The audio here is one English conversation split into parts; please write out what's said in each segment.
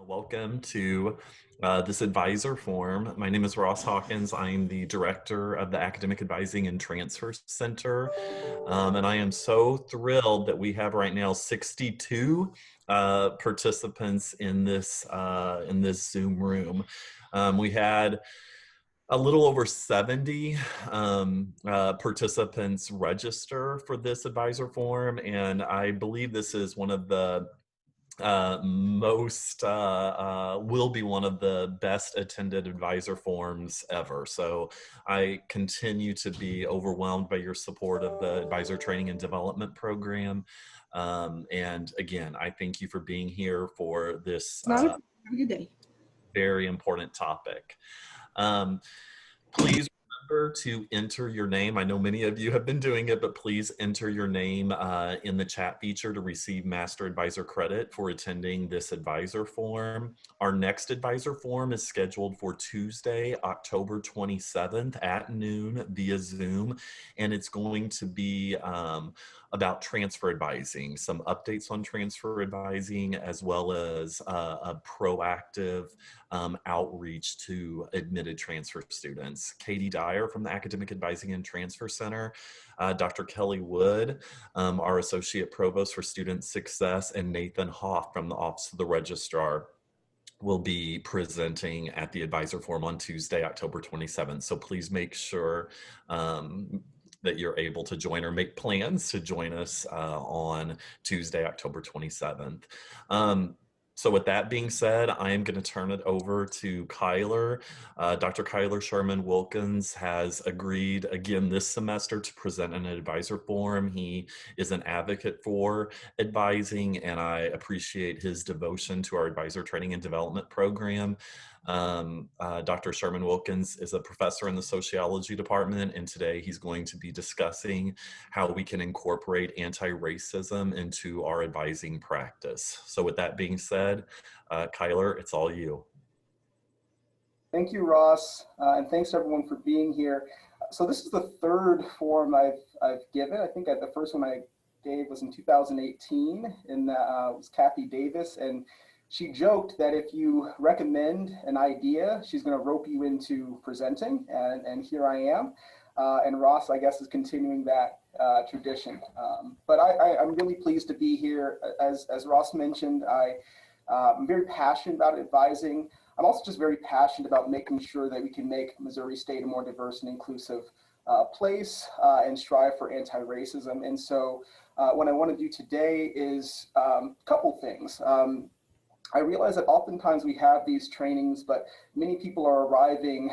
Welcome to this advisor forum. My name is Ross Hawkins. I am the director of the Academic Advising and Transfer Center. And I am so thrilled that we have right now 62 participants in this Zoom room. We had a little over 70 participants register for this advisor forum, and I believe this is one of the will be one of the best attended advisor forums ever. So I continue to be overwhelmed by your support of the advisor training and development program. And again, I thank you for being here for this Have a good day. Very important topic. Please remember to enter your name. I know many of you have been doing it, but please enter your name in the chat feature to receive Master Advisor credit for attending this advisor forum. Our next advisor forum is scheduled for Tuesday, October 27th at noon via Zoom, and it's going to be about transfer advising, some updates on transfer advising, as well as a proactive outreach to admitted transfer students. Katie Dyer from the Academic Advising and Transfer Center, Dr. Kelly Wood, our Associate Provost for Student Success, and Nathan Hoff from the Office of the Registrar will be presenting at the advisor forum on Tuesday, October 27th. So please make sure that you're able to join or make plans to join us on Tuesday, October 27th. So with that being said, I am going to turn it over to Kyler. Dr. Kyler Sherman-Wilkins has agreed again this semester to present an advisor forum. He is an advocate for advising, and I appreciate his devotion to our advisor training and development program. Dr. Sherman-Wilkins is a professor in the sociology department, and today he's going to be discussing how we can incorporate anti-racism into our advising practice. So with that being said, Kyler, it's all you. Thank you, Ross, and thanks everyone for being here. So this is the third forum I've given. I think the first one I gave was in 2018, and it was Kathy Davis, and she joked that if you recommend an idea, she's going to rope you into presenting, and here I am. And Ross, I guess, is continuing that tradition. But I'm really pleased to be here. As Ross mentioned, I'm very passionate about advising. I'm also just very passionate about making sure that we can make Missouri State a more diverse and inclusive place and strive for anti-racism. And so what I want to do today is a couple things. I realize that oftentimes we have these trainings, but many people are arriving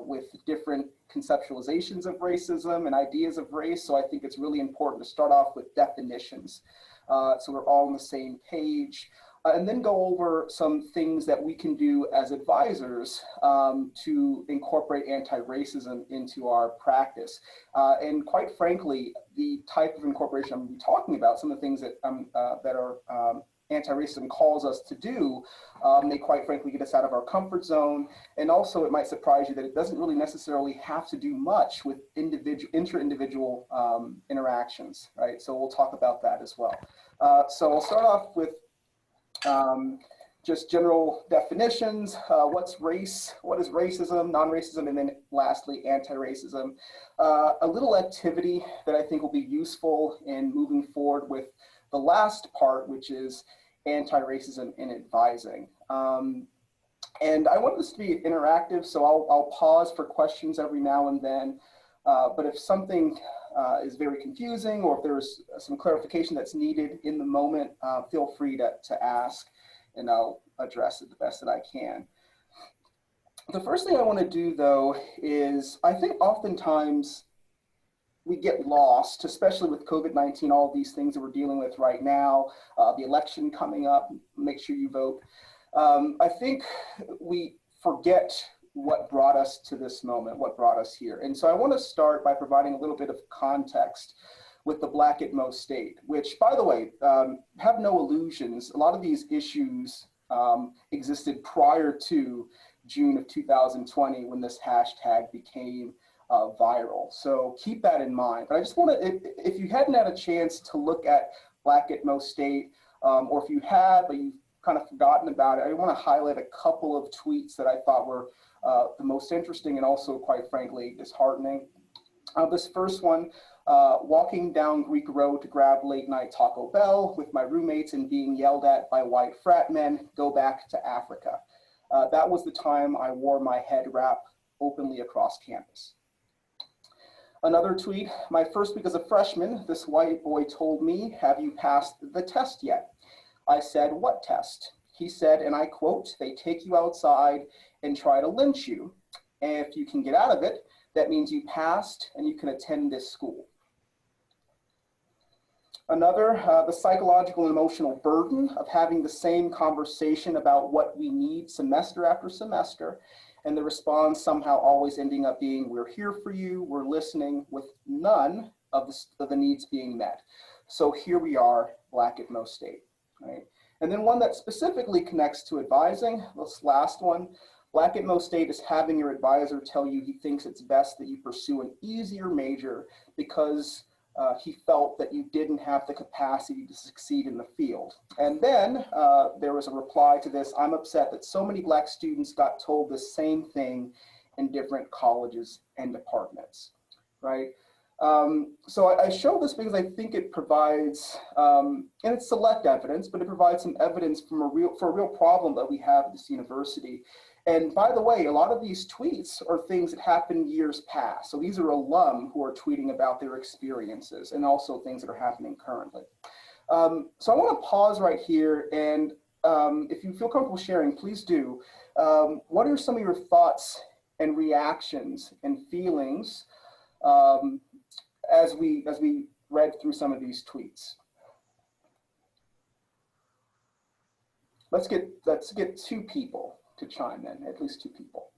with different conceptualizations of racism and ideas of race. So I think it's really important to start off with definitions. So we're all on the same page, and then go over some things that we can do as advisors to incorporate anti-racism into our practice. And quite frankly, the type of incorporation I'm going to be talking about, some of the things that are anti-racism calls us to do, they quite frankly get us out of our comfort zone. And also it might surprise you that it doesn't really necessarily have to do much with inter-individual interactions, right? So we'll talk about that as well. So I'll start off with just general definitions. What's race? What is racism, non-racism, and then lastly, anti-racism. A little activity that I think will be useful in moving forward with the last part, which is anti-racism in advising. And I want this to be interactive, so I'll pause for questions every now and then. But if something is very confusing, or if there's some clarification that's needed in the moment, feel free to ask, and I'll address it the best that I can. The first thing I want to do, though, is I think oftentimes we get lost, especially with COVID-19, all these things that we're dealing with right now, the election coming up, make sure you vote. I think we forget what brought us to this moment, what brought us here. And so I want to start by providing a little bit of context with the Black Atmos state, which, by the way, have no illusions. A lot of these issues existed prior to June of 2020 when this hashtag became viral. So keep that in mind. But I just want to, if you hadn't had a chance to look at Black Atmos State, or if you had, but you've kind of forgotten about it, I want to highlight a couple of tweets that I thought were the most interesting and also, quite frankly, disheartening. This first one, walking down Greek Road to grab late night Taco Bell with my roommates and being yelled at by white frat men, go back to Africa. That was the time I wore my head wrap openly across campus. Another tweet, my first week as a freshman, this white boy told me, have you passed the test yet? I said, what test? He said, and I quote, they take you outside and try to lynch you. And if you can get out of it, that means you passed and you can attend this school. Another, the psychological and emotional burden of having the same conversation about what we need semester after semester, and the response somehow always ending up being, we're here for you, we're listening, with none of the needs being met. So here we are, Black at Most State, right? And then one that specifically connects to advising, this last one, Black at Most State is having your advisor tell you he thinks it's best that you pursue an easier major because he felt that you didn't have the capacity to succeed in the field. And then there was a reply to this, I'm upset that so many Black students got told the same thing in different colleges and departments, right? So I show this because I think it provides, and it's select evidence, but it provides some evidence for a real problem that we have at this university. And by the way, a lot of these tweets are things that happened years past. So these are alum who are tweeting about their experiences and also things that are happening currently. So I want to pause right here, and if you feel comfortable sharing, please do. What are some of your thoughts and reactions and feelings as we read through some of these tweets? Let's get two people to chime in, at least two people.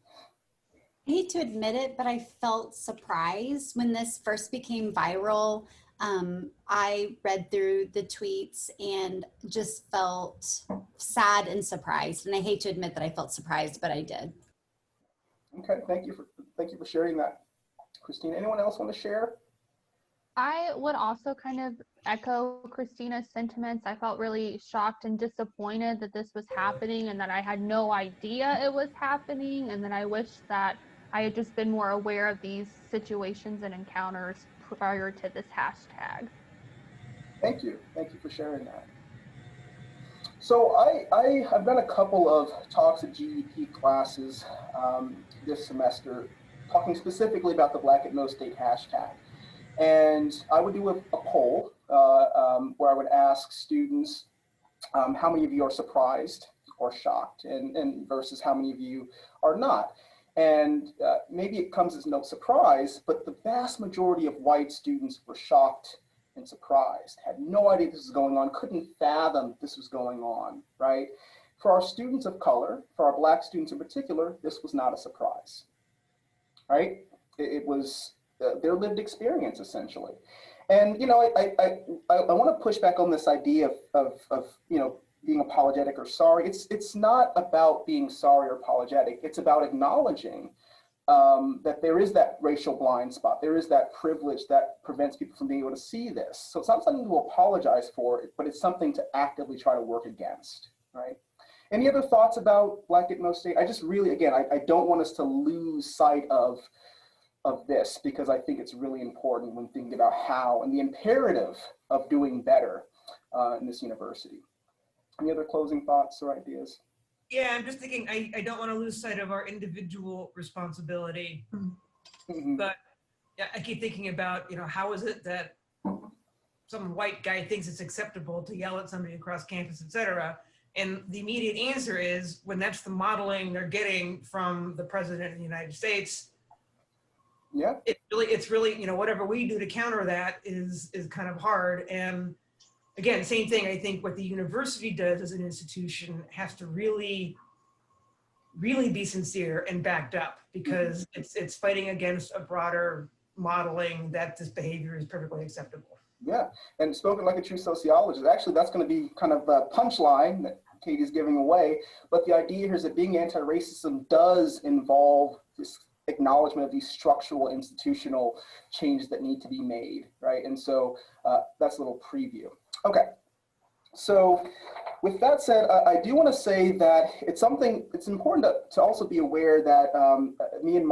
I hate to admit it, but I felt surprised when this first became viral. I read through the tweets and just felt sad and surprised. And I hate to admit that I felt surprised, but I did. Okay, thank you for sharing that, Christine. Anyone else want to share? I would also kind of echo Christina's sentiments. I felt really shocked and disappointed that this was happening and that I had no idea it was happening, and that I wish that I had just been more aware of these situations and encounters prior to this hashtag. Thank you for sharing that. So I have done a couple of talks at GEP classes this semester, talking specifically about the Black at Most State hashtag. And I would do a poll where I would ask students how many of you are surprised or shocked, and versus how many of you are not. And maybe it comes as no surprise, but the vast majority of white students were shocked and surprised, had no idea this was going on, couldn't fathom this was going on, right? For our students of color, for our Black students in particular, this was not a surprise, right? It was their lived experience, essentially. And, you know, I want to push back on this idea of you know, being apologetic or sorry. It's not about being sorry or apologetic. It's about acknowledging that there is that racial blind spot. There is that privilege that prevents people from being able to see this. So it's not something to apologize for, but it's something to actively try to work against, right? Any other thoughts about Black at Most State? I just really, again, I don't want us to lose sight of this, because I think it's really important when thinking about how and the imperative of doing better in this university. Any other closing thoughts or ideas? Yeah, I'm just thinking, I don't want to lose sight of our individual responsibility. Mm-hmm. But yeah, I keep thinking about, you know, how is it that some white guy thinks it's acceptable to yell at somebody across campus, et cetera? And the immediate answer is, when that's the modeling they're getting from the president of the United States, yeah, it's really, you know, whatever we do to counter that is kind of hard. And again, same thing. I think what the university does as an institution has to really be sincere and backed up, because it's fighting against a broader modeling that this behavior is perfectly acceptable. Yeah, and spoken like a true sociologist. Actually, that's going to be kind of the punchline that Katie's giving away. But the idea here is that being anti-racism does involve this acknowledgement of these structural institutional changes that need to be made, right? And so that's a little preview. Okay, So with that said, I do want to say that it's important to also be aware that me and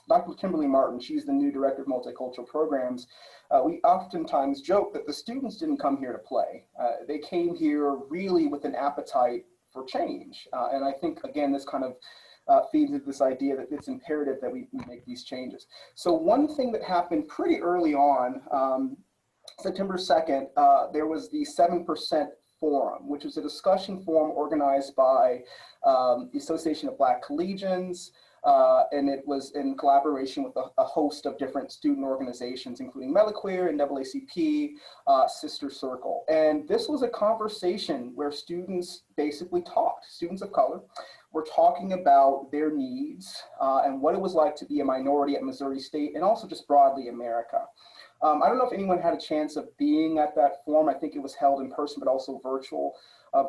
Dr. Kimberly Martin, she's the new director of multicultural programs, we oftentimes joke that the students didn't come here to play. They came here really with an appetite for change. And I think, again, this kind of feeds into this idea that it's imperative that we make these changes. So one thing that happened pretty early on, September 2nd, there was the 7% Forum, which was a discussion forum organized by the Association of Black Collegians, and it was in collaboration with a host of different student organizations, including Meliqueer, NAACP, Sister Circle. And this was a conversation where students basically talked, students of color were talking about their needs and what it was like to be a minority at Missouri State and also just broadly America. I don't know if anyone had a chance of being at that forum. I think it was held in person, but also virtual.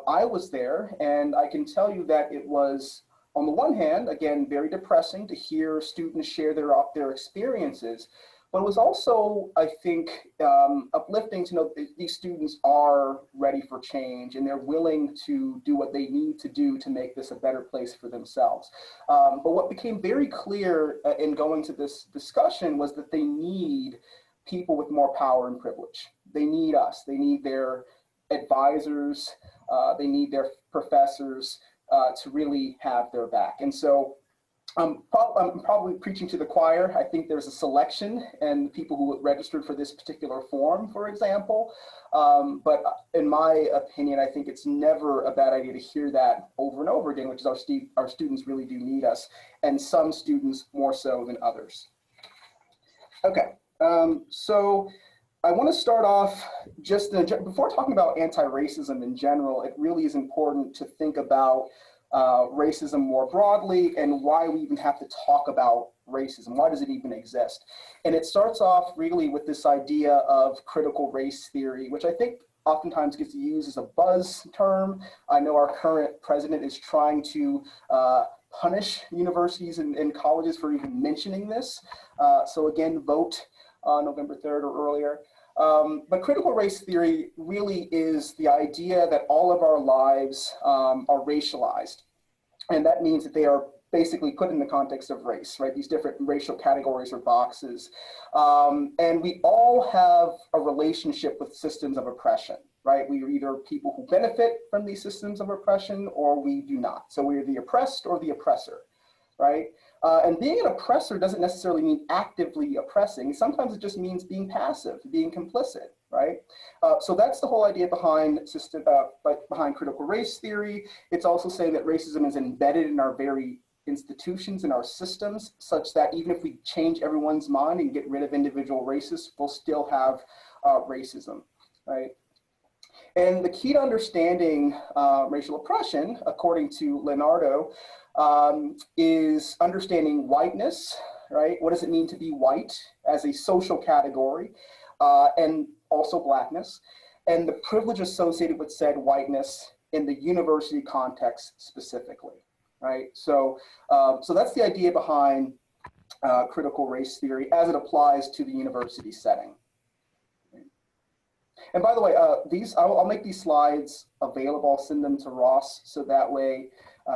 I was there, and I can tell you that it was, on the one hand, again, very depressing to hear students share their experiences, but it was also, I think, uplifting to know that these students are ready for change and they're willing to do what they need to do to make this a better place for themselves. But what became very clear in going to this discussion was that they need people with more power and privilege. They need us. They need their advisors. They need their professors to really have their back. And so I'm probably preaching to the choir. I think there's a selection and people who registered for this particular forum, for example. But in my opinion, I think it's never a bad idea to hear that over and over again, which is our students really do need us, and some students more so than others. Okay. So I want to start off just before talking about anti-racism in general. It really is important to think about racism more broadly and why we even have to talk about racism. Why does it even exist? And it starts off really with this idea of critical race theory, which I think oftentimes gets used as a buzz term. I know our current president is trying to punish universities and colleges for even mentioning this. So again, vote on November 3rd or earlier. But critical race theory really is the idea that all of our lives are racialized. And that means that they are basically put in the context of race, right? These different racial categories or boxes. And we all have a relationship with systems of oppression, right? We are either people who benefit from these systems of oppression or we do not. So we're the oppressed or the oppressor, right? And being an oppressor doesn't necessarily mean actively oppressing. Sometimes it just means being passive, being complicit, right? So that's the whole idea behind critical race theory. It's also saying that racism is embedded in our very institutions and our systems, such that even if we change everyone's mind and get rid of individual racists, we'll still have racism, right? And the key to understanding racial oppression, according to Leonardo, is understanding whiteness, right? What does it mean to be white as a social category, and also blackness, and the privilege associated with said whiteness in the university context specifically, right? So, so that's the idea behind critical race theory as it applies to the university setting. And by the way, I'll make these slides available. I'll send them to Ross so that way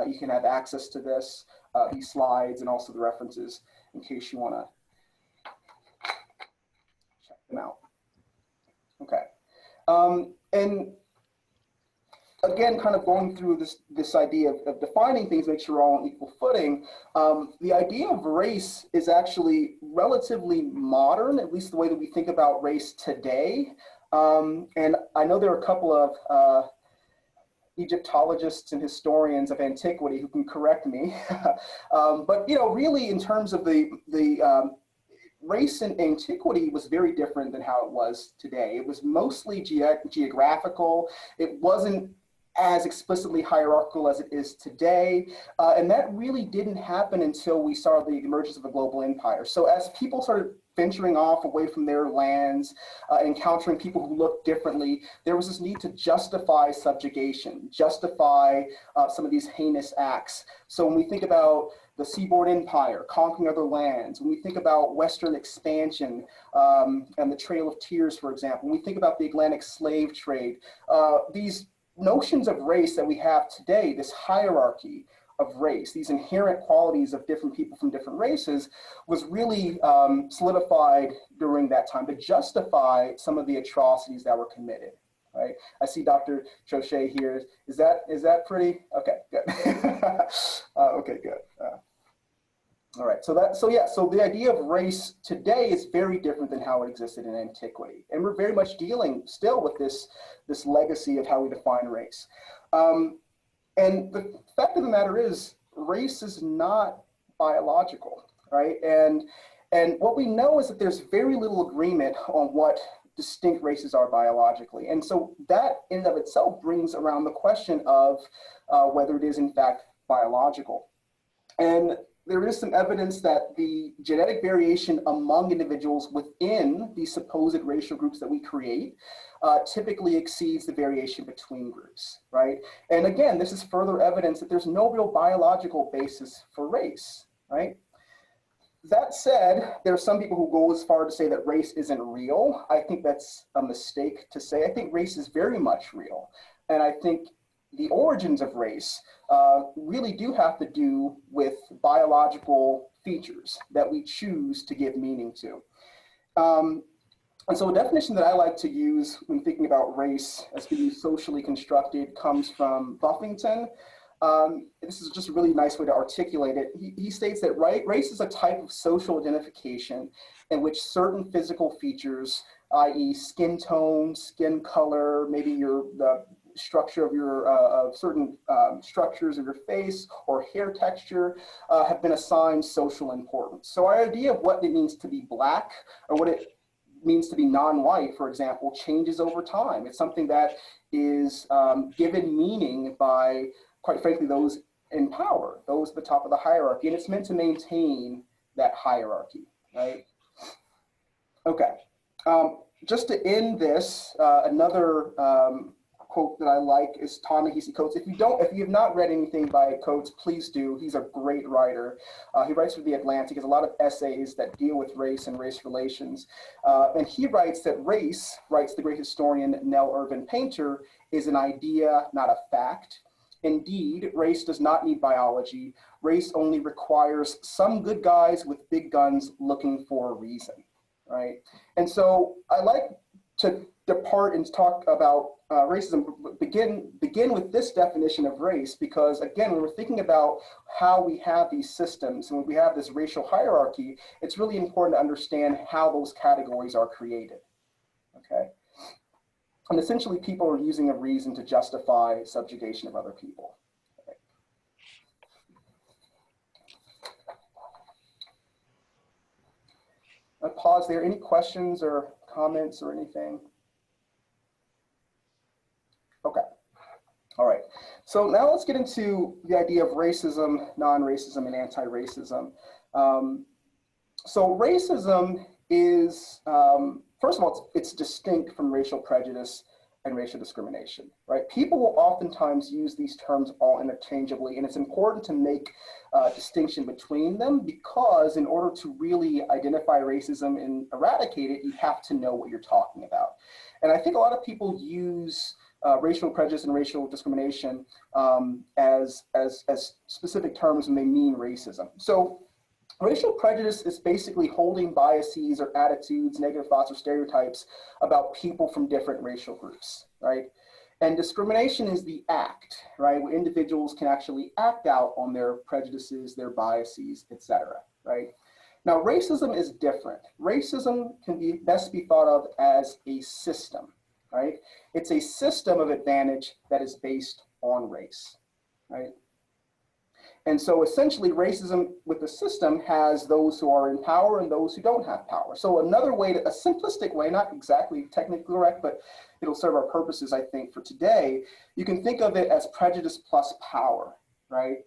you can have access to these slides and also the references in case you want to check them out. Okay. And again, kind of going through this idea of defining things, make sure we're all on equal footing. The idea of race is actually relatively modern, at least the way that we think about race today. And I know there are a couple of Egyptologists and historians of antiquity who can correct me. But really in terms of the race in antiquity was very different than how it was today. It was mostly geographical. It wasn't as explicitly hierarchical as it is today. And that really didn't happen until we saw the emergence of the global empire. So as people started venturing off away from their lands, encountering people who looked differently, there was this need to justify subjugation, justify some of these heinous acts. So when we think about the seaboard empire, conquering other lands, when we think about Western expansion and the Trail of Tears, for example, when we think about the Atlantic slave trade, these notions of race that we have today, this hierarchy of race, these inherent qualities of different people from different races, was really solidified during that time to justify some of the atrocities that were committed. Right? I see Dr. Trochet here. Is that pretty? Okay, good. Okay, good. All right, so the idea of race today is very different than how it existed in antiquity. And we're very much dealing still with this legacy of how we define race. And the fact of the matter is, race is not biological, right? And what we know is that there's very little agreement on what distinct races are biologically. And so that in and of itself brings around the question of whether it is in fact biological. And there is some evidence that the genetic variation among individuals within these supposed racial groups that we create typically exceeds the variation between groups, right? And again, this is further evidence that there's no real biological basis for race, right? That said, there are some people who go as far to say that race isn't real. I think that's a mistake to say. I think race is very much real. And I think the origins of race really do have to do with biological features that we choose to give meaning to. And so a definition that I like to use when thinking about race as being socially constructed comes from Buffington. This is just a really nice way to articulate it. He states that race is a type of social identification in which certain physical features, i.e. skin tone, skin color, maybe the structure of your of certain structures of your face or hair texture have been assigned social importance. So our idea of what it means to be Black or what it means to be non-white, for example, changes over time. It's something that is given meaning by, quite frankly, those in power, those at the top of the hierarchy, and it's meant to maintain that hierarchy, right? Okay, just to end this, another quote that I like is Ta-Nehisi Coates. If you have not read anything by Coates, please do. He's a great writer. He writes for The Atlantic. He has a lot of essays that deal with race and race relations. And he writes that race, writes the great historian Nell Irvin Painter, is an idea, not a fact. Indeed, race does not need biology. Race only requires some good guys with big guns looking for a reason, right? And so I like to depart and talk about racism, begin with this definition of race, because again, when we're thinking about how we have these systems and when we have this racial hierarchy, it's really important to understand how those categories are created, okay? And essentially people are using a reason to justify subjugation of other people. Okay. I'll pause there. Any questions or comments or anything? Okay, all right. So now let's get into the idea of racism, non-racism, and anti-racism. So racism is, first of all, it's distinct from racial prejudice and racial discrimination, right? People will oftentimes use these terms all interchangeably, and it's important to make a distinction between them, because in order to really identify racism and eradicate it, you have to know what you're talking about. And I think a lot of people use racial prejudice and racial discrimination as specific terms when they mean racism. So racial prejudice is basically holding biases or attitudes, negative thoughts or stereotypes about people from different racial groups, right? And discrimination is the act, right, where individuals can actually act out on their prejudices, their biases, etc., right? Now, racism is different. Racism can best be thought of as a system, right? It's a system of advantage that is based on race, right? And so essentially racism with the system has those who are in power and those who don't have power. So another way, a simplistic way, not exactly technically correct, but it'll serve our purposes, I think, for today, you can think of it as prejudice plus power, right?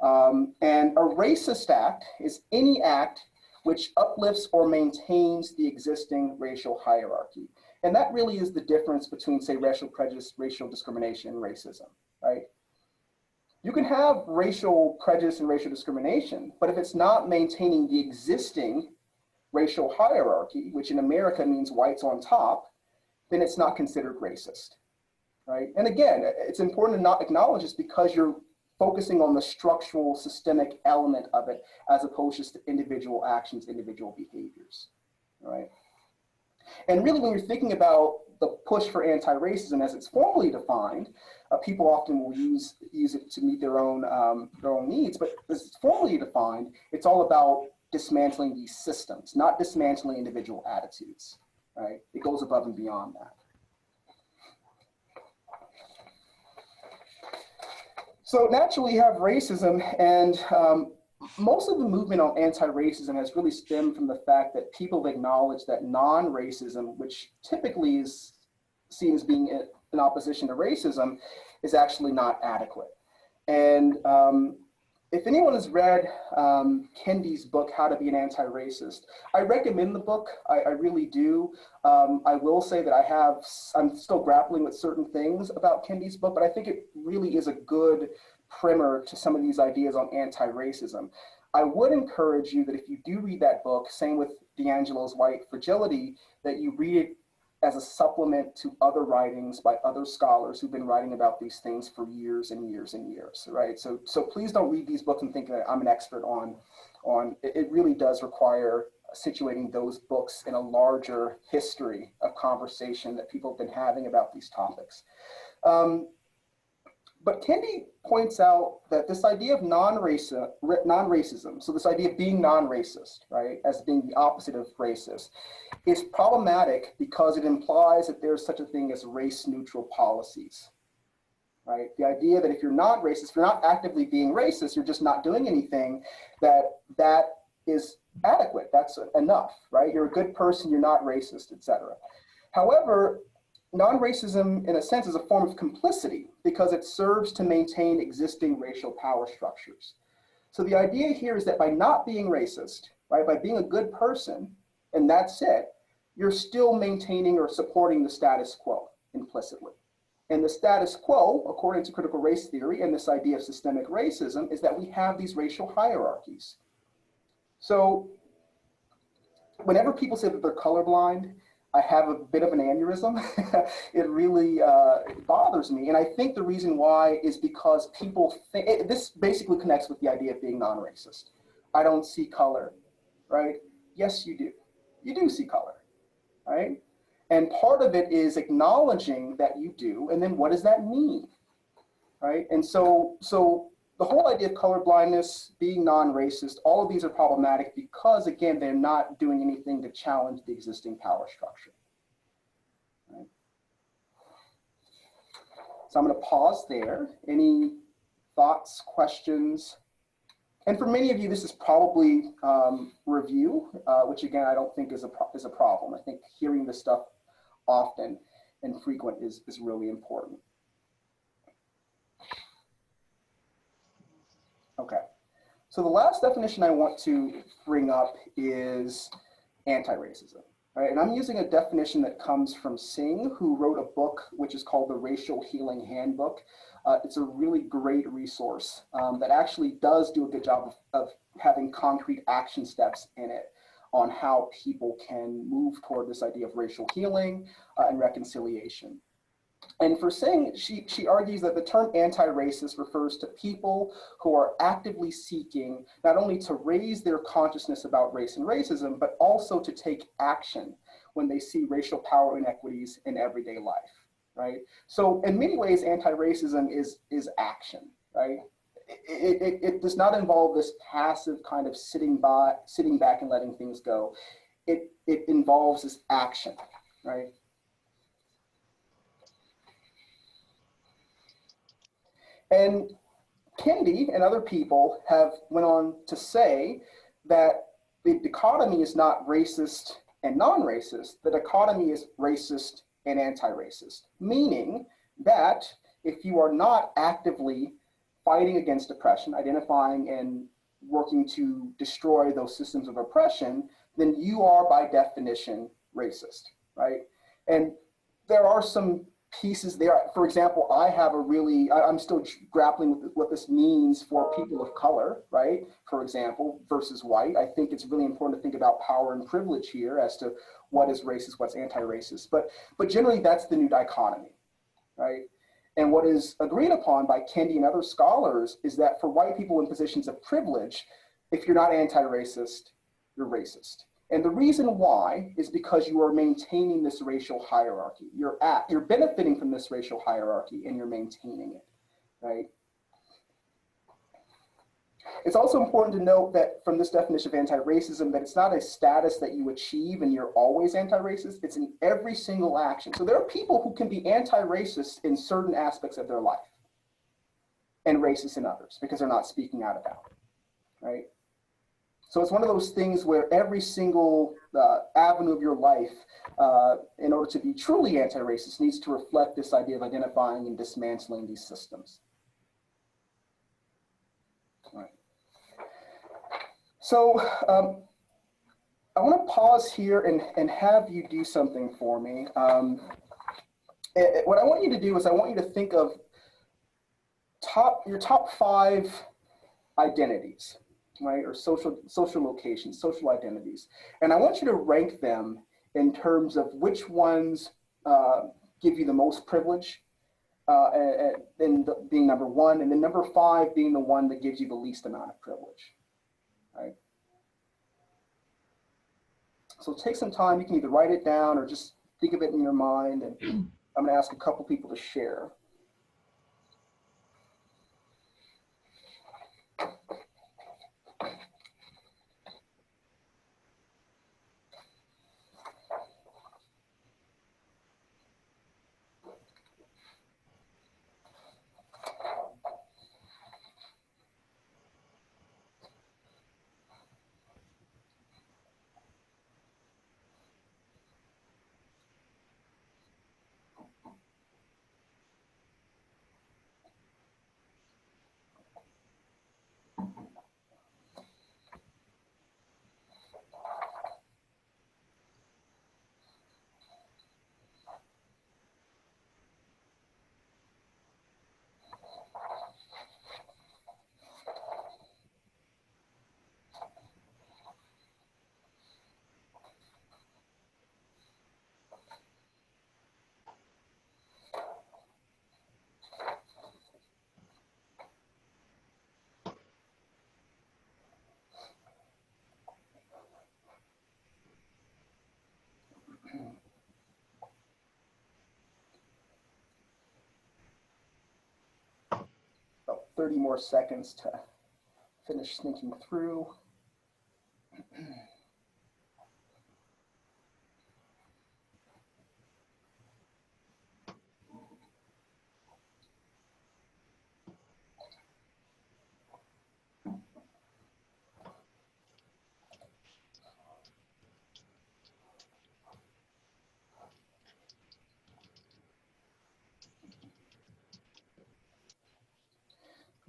And a racist act is any act which uplifts or maintains the existing racial hierarchy. And that really is the difference between, say, racial prejudice, racial discrimination, and racism, right? You can have racial prejudice and racial discrimination, but if it's not maintaining the existing racial hierarchy, which in America means whites on top, then it's not considered racist, right? And again, it's important to not acknowledge this because you're focusing on the structural systemic element of it as opposed to individual actions, individual behaviors, right? And really when you're thinking about the push for anti-racism as it's formally defined, people often will use it to meet their own needs, but as it's formally defined, it's all about dismantling these systems, not dismantling individual attitudes, right? It goes above and beyond that. So naturally you have racism, and most of the movement on anti-racism has really stemmed from the fact that people have acknowledged that non-racism, which typically is seen as being in opposition to racism, is actually not adequate. And if anyone has read Kendi's book, How to Be an Anti-Racist, I recommend the book, I really do. I will say that I'm still grappling with certain things about Kendi's book, but I think it really is a good primer to some of these ideas on anti-racism. I would encourage you that if you do read that book, same with D'Angelo's White Fragility, that you read it as a supplement to other writings by other scholars who've been writing about these things for years and years and years, right? So please don't read these books and think that I'm an expert on it really does require situating those books in a larger history of conversation that people have been having about these topics. But Kendi points out that this idea of non-racism, so this idea of being non-racist, right, as being the opposite of racist, is problematic because it implies that there's such a thing as race-neutral policies, right? The idea that if you're not racist, if you're not actively being racist, you're just not doing anything, that is adequate, that's enough, right? You're a good person, you're not racist, etc. However, non-racism, in a sense, is a form of complicity because it serves to maintain existing racial power structures. So the idea here is that by not being racist, right, by being a good person, and that's it, you're still maintaining or supporting the status quo implicitly. And the status quo, according to critical race theory and this idea of systemic racism, is that we have these racial hierarchies. So whenever people say that they're colorblind, I have a bit of an aneurysm. It really bothers me. And I think the reason why is because people think, this basically connects with the idea of being non-racist. I don't see color, right? Yes, you do. You do see color, right? And part of it is acknowledging that you do, and then what does that mean, right? And so the whole idea of colorblindness, being non-racist, all of these are problematic because, again, they're not doing anything to challenge the existing power structure. Right? So I'm going to pause there. Any thoughts, questions? And for many of you, this is probably review, which again, I don't think is a problem. I think hearing this stuff often and frequent is really important. Okay, so the last definition I want to bring up is anti-racism, right? And I'm using a definition that comes from Singh, who wrote a book which is called the Racial Healing Handbook. It's a really great resource that actually does do a good job of having concrete action steps in it on how people can move toward this idea of racial healing and reconciliation. And for Singh, she argues that the term anti-racist refers to people who are actively seeking not only to raise their consciousness about race and racism, but also to take action when they see racial power inequities in everyday life, right? So in many ways, anti-racism is action, right? It does not involve this passive kind of sitting back and letting things go. It involves this action, right? And Kendi and other people have went on to say that the dichotomy is not racist and non-racist. The dichotomy is racist and anti-racist, meaning that if you are not actively fighting against oppression, identifying and working to destroy those systems of oppression, then you are by definition racist, right? And there are some pieces there. For example, I'm still grappling with what this means for people of color, right? For example, versus white. I think it's really important to think about power and privilege here as to what is racist, what's anti-racist. But generally, that's the new dichotomy, right? And what is agreed upon by Kendi and other scholars is that for white people in positions of privilege, if you're not anti-racist, you're racist. And the reason why is because you are maintaining this racial hierarchy. You're benefiting from this racial hierarchy and you're maintaining it, right? It's also important to note that from this definition of anti-racism, that it's not a status that you achieve and you're always anti-racist. It's in every single action. So there are people who can be anti-racist in certain aspects of their life and racist in others because they're not speaking out about it, right? So it's one of those things where every single avenue of your life, in order to be truly anti-racist, needs to reflect this idea of identifying and dismantling these systems. All right. So I want to pause here and have you do something for me. What I want you to do is I want you to think of your top 5 identities, right? Or social locations, social identities. And I want you to rank them in terms of which ones give you the most privilege, and then being number 1, and then number 5 being the one that gives you the least amount of privilege, right? So take some time. You can either write it down or just think of it in your mind. And I'm going to ask a couple people to share. About 30 more seconds to finish thinking through.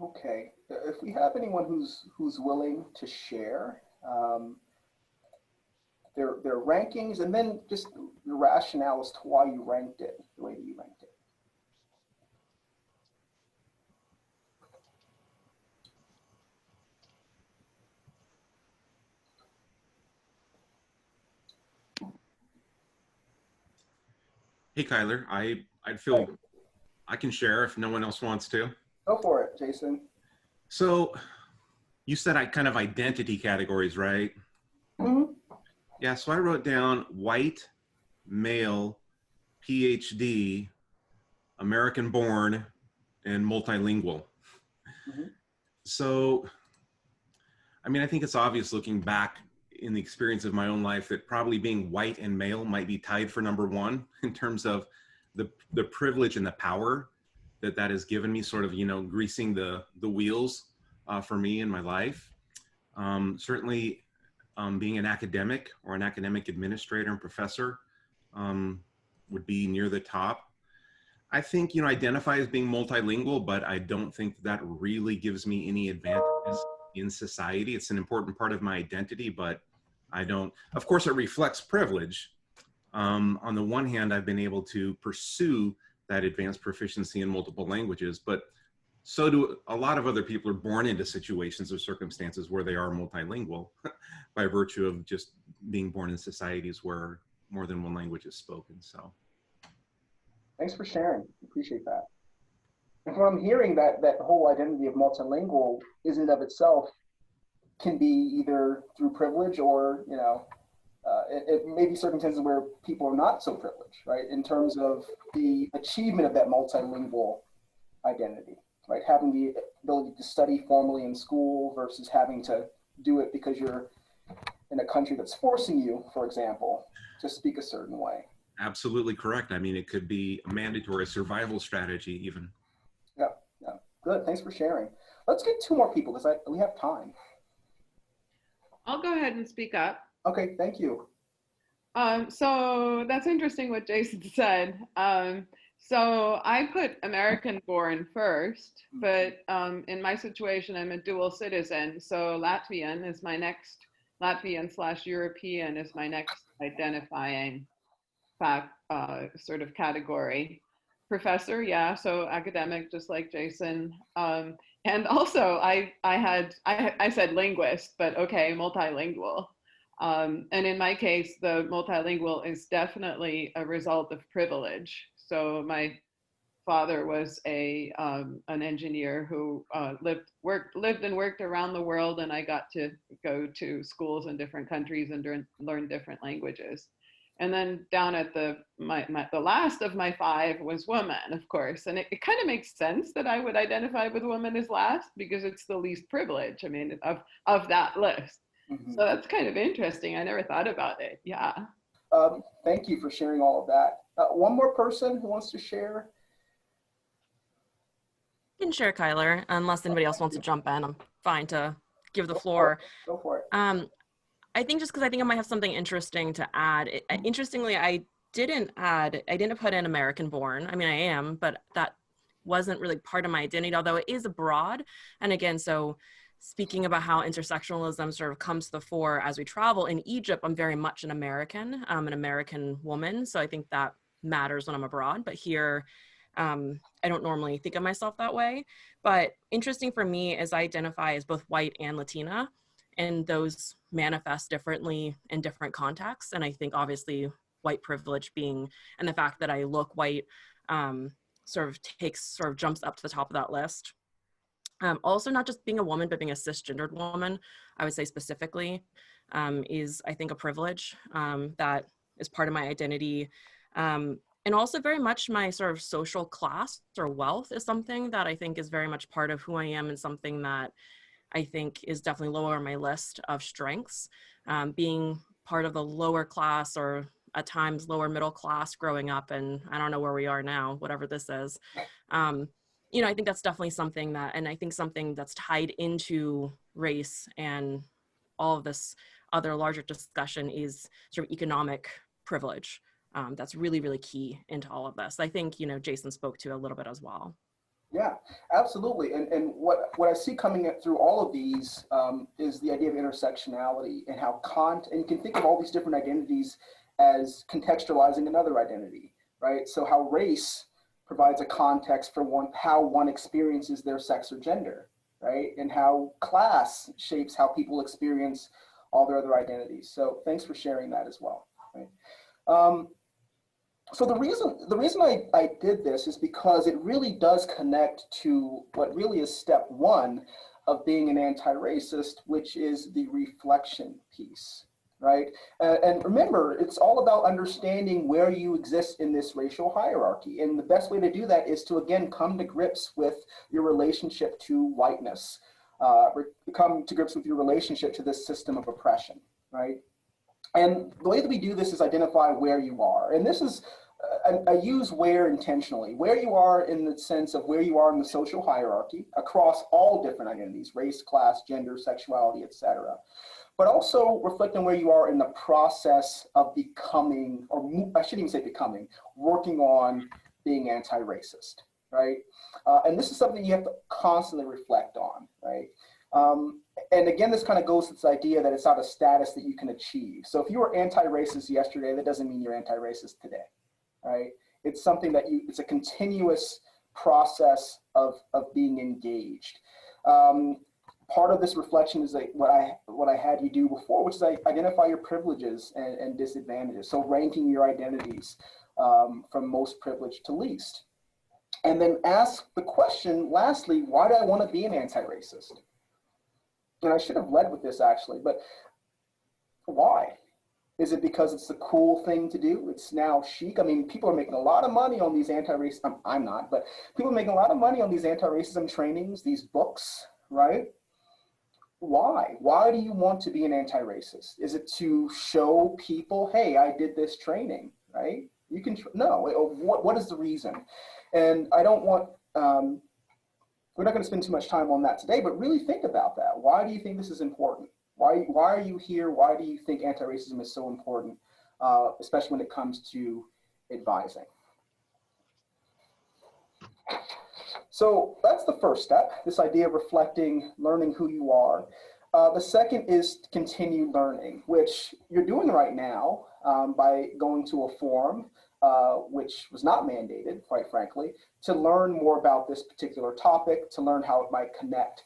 Okay, if we have anyone who's willing to share their rankings and then just your rationale as to why you ranked it the way that you ranked it. Hey, Kyler, I'd feel I can share if no one else wants to. Go for it, Jason. So you said kind of identity categories, right? Mm-hmm. Yeah, so I wrote down white, male, PhD, American born, and multilingual. Mm-hmm. So, I mean, I think it's obvious looking back in the experience of my own life that probably being white and male might be tied for number 1 in terms of the privilege and the power that has given me, sort of, you know, greasing the wheels for me in my life. Certainly being an academic or an academic administrator and professor would be near the top. I think, you know, identify as being multilingual, but I don't think that really gives me any advantages in society. It's an important part of my identity, but I don't, of course it reflects privilege. On the one hand, I've been able to pursue that advanced proficiency in multiple languages, but so do a lot of other people are born into situations or circumstances where they are multilingual by virtue of just being born in societies where more than one language is spoken. So thanks for sharing. Appreciate that. And from what I'm hearing, that whole identity of multilingual is in and of itself can be either through privilege or, you know, it may be circumstances where people are not so privileged, right? In terms of the achievement of that multilingual identity, right? Having the ability to study formally in school versus having to do it because you're in a country that's forcing you, for example, to speak a certain way. absolutely correct. I mean, it could be a mandatory survival strategy even. Yeah, yeah, good. Thanks for sharing. Let's get two more people because we have time. I'll go ahead and speak up. Okay, thank you. So that's interesting what Jason said. So I put American born first, but in my situation, I'm a dual citizen. So Latvian is my next, Latvian/European is my next identifying sort of category. Professor, yeah, so academic, just like Jason. And also I said linguist, but okay, multilingual. And in my case, the multilingual is definitely a result of privilege. So my father was an engineer who lived and worked around the world, and I got to go to schools in different countries and learn different languages. And then down at the last of my five was woman, of course. And it kind of makes sense that I would identify with woman as last because it's the least privilege, I mean, of that list. Mm-hmm. So that's kind of interesting. I never thought about it. Yeah. Thank you for sharing all of that. One more person who wants to share? You can share, Kyler, unless anybody else wants to jump in. I'm fine to give the floor. Go for it. I think just because I think I might have something interesting to add. Interestingly, I didn't put in American born. I mean, I am, but that wasn't really part of my identity, although it is abroad. And again, so speaking about how intersectionalism sort of comes to the fore as we travel, in Egypt, I'm very much an American woman. So I think that matters when I'm abroad. But here, I don't normally think of myself that way. But interesting for me is I identify as both white and Latina, and those manifest differently in different contexts. And I think obviously white privilege being, and the fact that I look white sort of jumps up to the top of that list. Also, not just being a woman, but being a cisgendered woman, I would say specifically, is I think a privilege that is part of my identity. And also very much my sort of social class or wealth is something that I think is very much part of who I am, and something that I think is definitely lower on my list of strengths. Being part of the lower class, or at times lower middle class growing up, and I don't know where we are now, whatever this is. You know, I think that's definitely something that, and I think something that's tied into race and all of this other larger discussion is sort of economic privilege. That's really, really key into all of this. I think, you know, Jason spoke to a little bit as well. Yeah, absolutely. And what I see coming through all of these is the idea of intersectionality, and how and you can think of all these different identities as contextualizing another identity, right? So how race provides a context for how one experiences their sex or gender, right? And how class shapes how people experience all their other identities. So thanks for sharing that as well, right? So the reason I did this is because it really does connect to what really is step one of being an anti-racist, which is the reflection piece, right? And remember, it's all about understanding where you exist in this racial hierarchy. And the best way to do that is to, again, come to grips with your relationship to whiteness, come to grips with your relationship to this system of oppression, right? And the way that we do this is identify where you are. And this is I use where intentionally, where you are in the sense of where you are in the social hierarchy across all different identities, race, class, gender, sexuality, etc. But also reflect on where you are in the process of becoming, or I shouldn't even say becoming, working on being anti-racist, right? And this is something you have to constantly reflect on, right? And again, this kind of goes to this idea that it's not a status that you can achieve. So if you were anti-racist yesterday, that doesn't mean you're anti-racist today, right? It's something that it's a continuous process of being engaged. Part of this reflection is like what I had you do before, which is identify your privileges and disadvantages. So ranking your identities from most privileged to least. And then ask the question, lastly, why do I want to be an anti-racist? And I should have led with this actually, but why? Is it because it's the cool thing to do? It's now chic. I mean, people are making a lot of money on these anti-racism. I'm not, but people are making a lot of money on these anti-racism trainings, these books, right? Why? Why do you want to be an anti-racist? Is it to show people, hey, I did this training, right? You can, no, what is the reason? And I don't want, we're not going to spend too much time on that today, but really think about that. Why do you think this is important? Why are you here? Why do you think anti-racism is so important, especially when it comes to advising? So that's the first step, this idea of reflecting, learning who you are. The second is to continue learning, which you're doing right now by going to a forum, which was not mandated, quite frankly, to learn more about this particular topic, to learn how it might connect.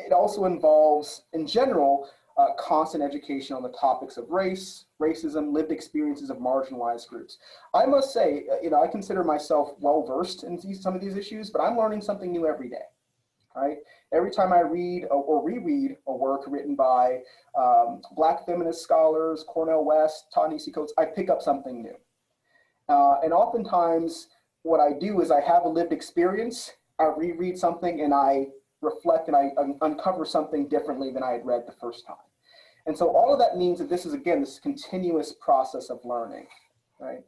It also involves, in general, constant education on the topics of race, racism, lived experiences of marginalized groups. I must say, I consider myself well-versed in some of these issues, but I'm learning something new every day, right? Every time I read or reread a work written by Black feminist scholars, Cornel West, Ta-Nehisi Coates, I pick up something new. And oftentimes what I do is I have a lived experience, I reread something and I reflect and I uncover something differently than I had read the first time. And so all of that means that this is, again, this continuous process of learning, right?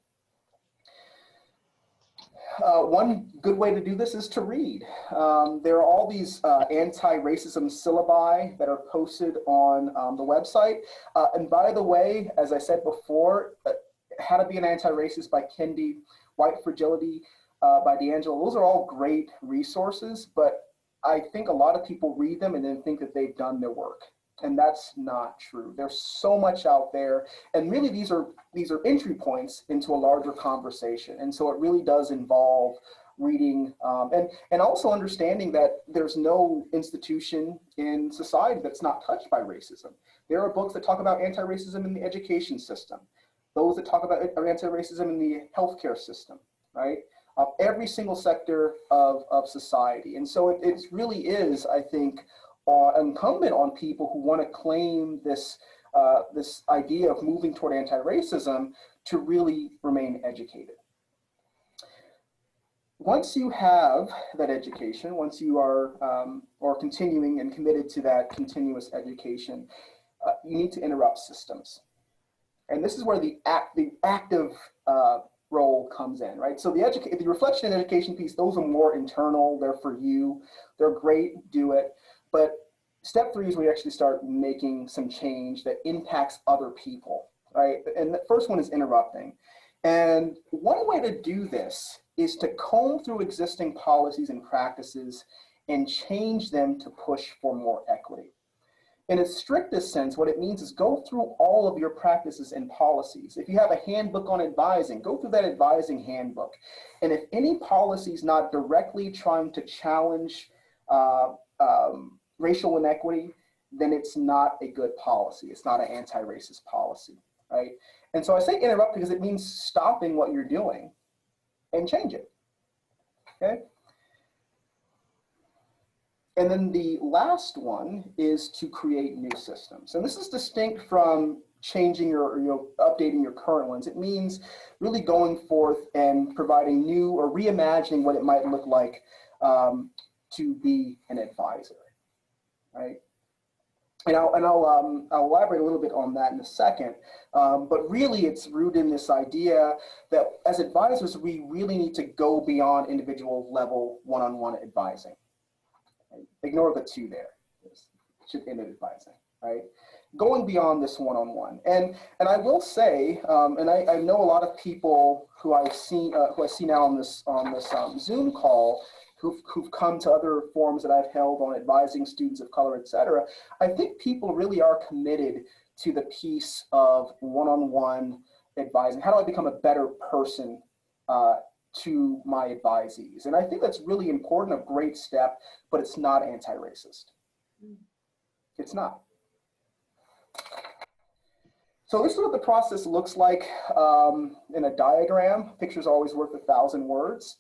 One good way to do this is to read. There are all these anti-racism syllabi that are posted on the website. And by the way, as I said before, How to Be an Anti-Racist by Kendi, White Fragility by D'Angelo, those are all great resources, but I think a lot of people read them and then think that they've done their work. And that's not true. There's so much out there. And really these are entry points into a larger conversation. And so it really does involve reading and also understanding that there's no institution in society that's not touched by racism. There are books that talk about anti-racism in the education system, those that talk about anti-racism in the healthcare system, right? Every single sector of society. And so it really is, I think, incumbent on people who want to claim this, this idea of moving toward anti-racism to really remain educated. Once you have that education, once you are or continuing and committed to that continuous education, you need to interrupt systems. And this is where the active role comes in, right? So the reflection and education piece, those are more internal, they're for you, they're great, do it. But step 3 is where you actually start making some change that impacts other people, right? And the first one is interrupting. And one way to do this is to comb through existing policies and practices and change them to push for more equity. In its strictest sense, what it means is go through all of your practices and policies. If you have a handbook on advising, go through that advising handbook. And if any policy is not directly trying to challenge racial inequity, then it's not a good policy. It's not an anti-racist policy, right? And so I say interrupt because it means stopping what you're doing and change it, okay? And then the last one is to create new systems. And this is distinct from changing or updating your current ones. It means really going forth and providing new or reimagining what it might look like to be an advisor, right? And I'll elaborate a little bit on that in a second. But really, it's rooted in this idea that as advisors, we really need to go beyond individual level one-on-one advising. Right? Ignore the two there. It should end at advising, right? Going beyond this one-on-one. And I will say, and I know a lot of people who I see now on this Zoom call who've come to other forums that I've held on advising students of color, et cetera. I think people really are committed to the piece of one-on-one advising. How do I become a better person to my advisees? And I think that's really important, a great step, but it's not anti-racist. It's not. So this is what the process looks like in a diagram. Picture's always worth 1,000 words.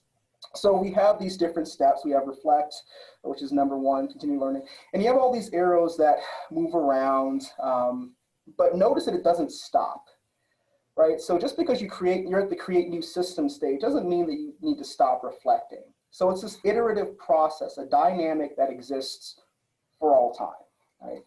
So we have these different steps. We have reflect, which is number one, continue learning. And you have all these arrows that move around, but notice that it doesn't stop, right? So just because you're at the create new system stage doesn't mean that you need to stop reflecting. So it's this iterative process, a dynamic that exists for all time, right?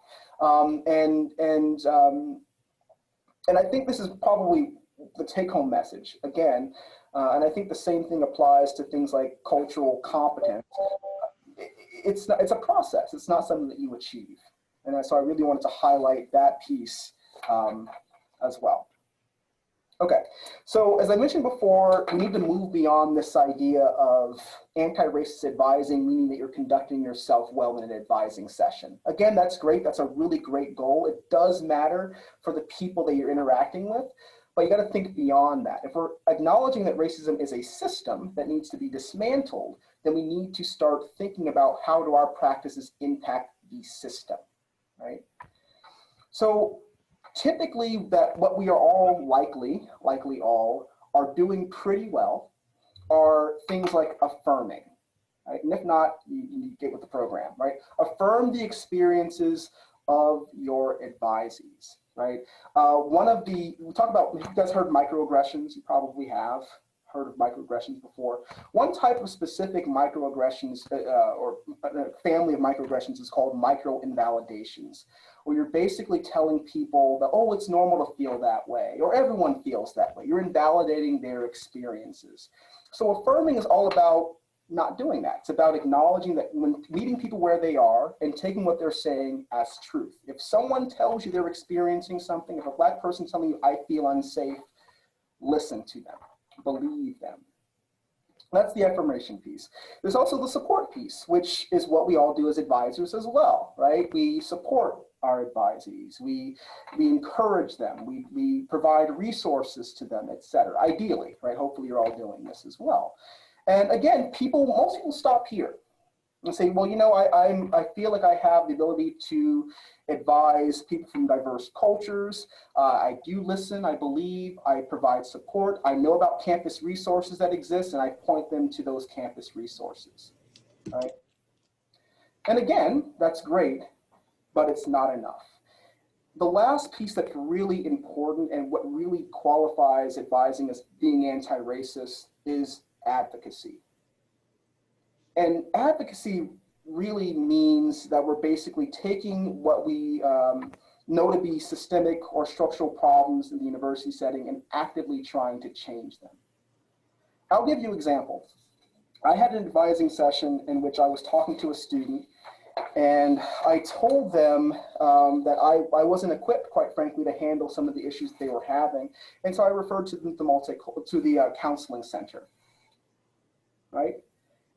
And I think this is probably the take-home message, again, and I think the same thing applies to things like cultural competence. It's a process. It's not something that you achieve. And so I really wanted to highlight that piece as well. Okay, so as I mentioned before, we need to move beyond this idea of anti-racist advising, meaning that you're conducting yourself well in an advising session. Again, that's great. That's a really great goal. It does matter for the people that you're interacting with, but you got to think beyond that. If we're acknowledging that racism is a system that needs to be dismantled, then we need to start thinking about how do our practices impact the system, right? So typically what we are all likely all are doing pretty well are things like affirming, right? And if not, you get with the program, right? Affirm the experiences of your advisees, right? We talk about, you guys heard microaggressions, you probably have heard of microaggressions before. One type of specific microaggressions or a family of microaggressions is called micro-invalidations, where you're basically telling people that, oh, it's normal to feel that way, or everyone feels that way. You're invalidating their experiences. So affirming is all about not doing that. It's about acknowledging that when meeting people where they are and taking what they're saying as truth. If someone tells you they're experiencing something, if a Black person telling you, I feel unsafe, listen to them. Believe them. That's the affirmation piece. There's also the support piece, which is what we all do as advisors as well, right? We support our advisees. We encourage them. We provide resources to them, et cetera. Ideally, right? Hopefully you're all doing this as well. And again, most people stop here and say, well, you know, I feel like I have the ability to advise people from diverse cultures. I do listen, I believe, I provide support. I know about campus resources that exist, and I point them to those campus resources, right? And again, that's great, but it's not enough. The last piece that's really important and what really qualifies advising as being anti-racist is advocacy. And advocacy really means that we're basically taking what we know to be systemic or structural problems in the university setting and actively trying to change them. I'll give you an example. I had an advising session in which I was talking to a student, and I told them that I wasn't equipped, quite frankly, to handle some of the issues they were having. And so I referred to them to the counseling center, right?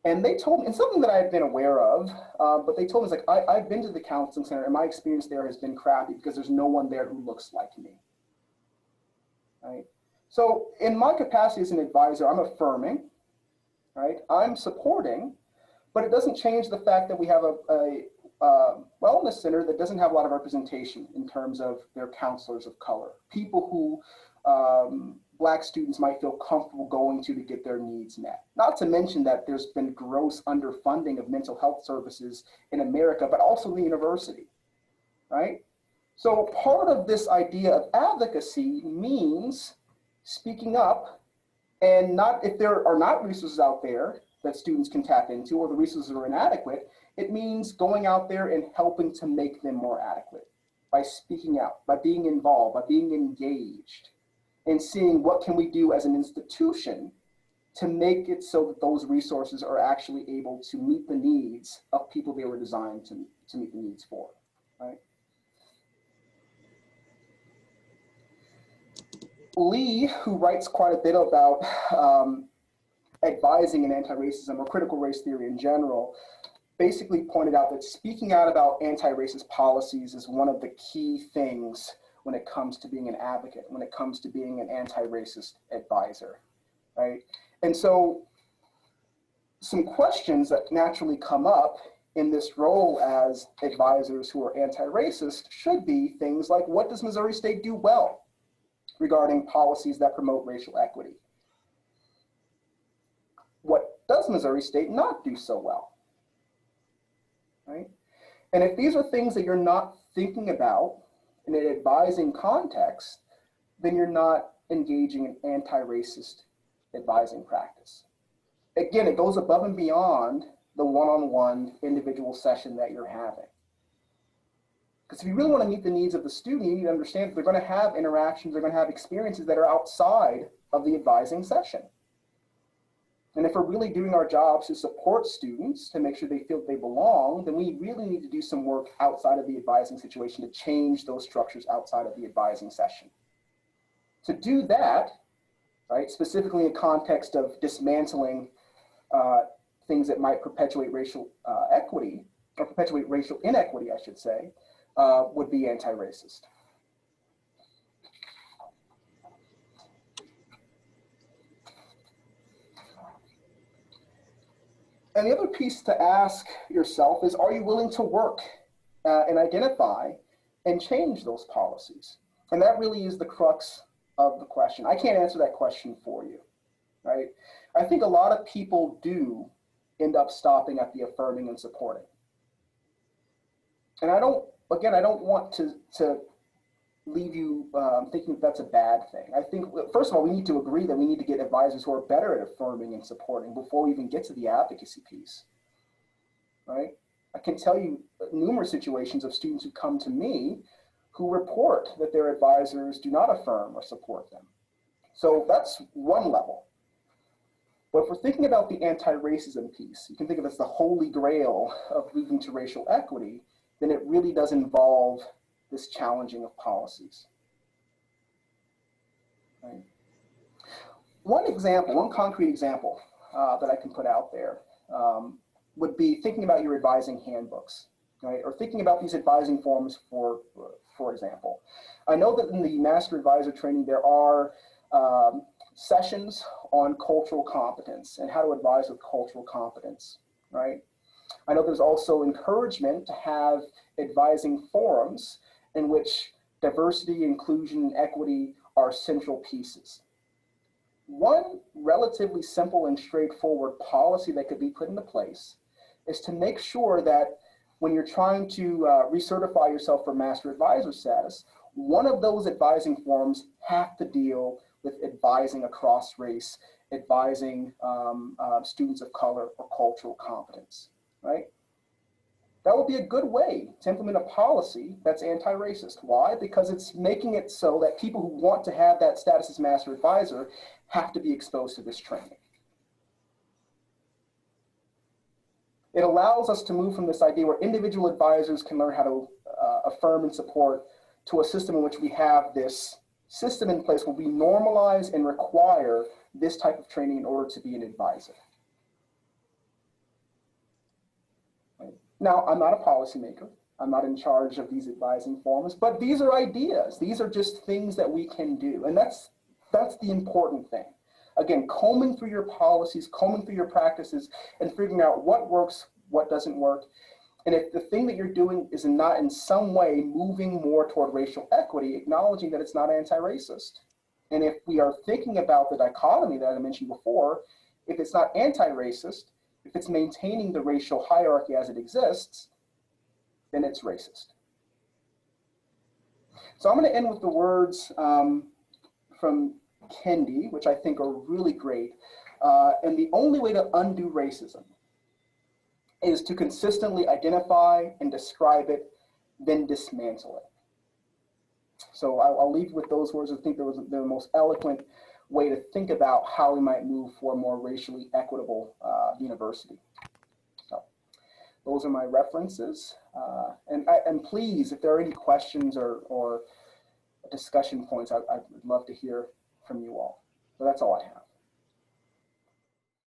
And they told me, and something that I had been aware of, but they told me, it's like, I've been to the counseling center and my experience there has been crappy because there's no one there who looks like me, right? So in my capacity as an advisor, I'm affirming, right? I'm supporting, but it doesn't change the fact that we have a wellness center that doesn't have a lot of representation in terms of their counselors of color, people who Black students might feel comfortable going to get their needs met. Not to mention that there's been gross underfunding of mental health services in America, but also the university, right? So part of this idea of advocacy means speaking up, and not if there are not resources out there that students can tap into, or the resources are inadequate, It means going out there and helping to make them more adequate by speaking out, by being involved, by being engaged, and seeing what can we do as an institution to make it so that those resources are actually able to meet the needs of people they were designed to meet the needs for, right? Lee, who writes quite a bit about advising in anti-racism or critical race theory in general, basically pointed out that speaking out about anti-racist policies is one of the key things when it comes to being an advocate, when it comes to being an anti-racist advisor, right? And so some questions that naturally come up in this role as advisors who are anti-racist should be things like, what does Missouri State do well regarding policies that promote racial equity? What does Missouri State not do so well, right? And if these are things that you're not thinking about in an advising context, then you're not engaging in anti-racist advising practice. Again, it goes above and beyond the one-on-one individual session that you're having. Because if you really want to meet the needs of the student, you need to understand that they're going to have interactions, they're going to have experiences that are outside of the advising session. And if we're really doing our jobs to support students, to make sure they feel they belong, then we really need to do some work outside of the advising situation to change those structures outside of the advising session. To do that, right, specifically in context of dismantling things that might perpetuate racial equity, or perpetuate racial inequity, I should say, would be anti-racist. And the other piece to ask yourself is, are you willing to work and identify and change those policies? And that really is the crux of the question. I can't answer that question for you, right? I think a lot of people do end up stopping at the affirming and supporting. And I don't want to leave you thinking that that's a bad thing. I think, first of all, we need to agree that we need to get advisors who are better at affirming and supporting before we even get to the advocacy piece, right? I can tell you numerous situations of students who come to me who report that their advisors do not affirm or support them. So that's one level. But if we're thinking about the anti-racism piece, you can think of it as the holy grail of moving to racial equity, then it really does involve this challenging of policies. Right? One example, one concrete example that I can put out there would be thinking about your advising handbooks, right? Or thinking about these advising forms, for example. I know that in the Master Advisor training, there are sessions on cultural competence and how to advise with cultural competence, right? I know there's also encouragement to have advising forums in which diversity, inclusion, and equity are central pieces. One relatively simple and straightforward policy that could be put into place is to make sure that when you're trying to recertify yourself for Master Advisor status, one of those advising forums have to deal with advising across race, advising students of color or cultural competence, right? That would be a good way to implement a policy that's anti-racist. Why? Because it's making it so that people who want to have that status as Master Advisor have to be exposed to this training. It allows us to move from this idea where individual advisors can learn how to affirm and support to a system in which we have this system in place where we normalize and require this type of training in order to be an advisor. Right? Now, I'm not a policymaker. I'm not in charge of these advising forums, but these are ideas. These are just things that we can do. And that's the important thing. Again, combing through your policies, combing through your practices, and figuring out what works, what doesn't work. And if the thing that you're doing is not in some way moving more toward racial equity, acknowledging that it's not anti-racist. And if we are thinking about the dichotomy that I mentioned before, if it's not anti-racist, if it's maintaining the racial hierarchy as it exists, then it's racist. So I'm going to end with the words from Kendi, which I think are really great. And the only way to undo racism is to consistently identify and describe it, then dismantle it. So I'll leave with those words. I think they're the most eloquent way to think about how we might move for a more racially equitable university. So those are my references. And please, if there are any questions or discussion points, I'd love to hear from you all. So that's all I have.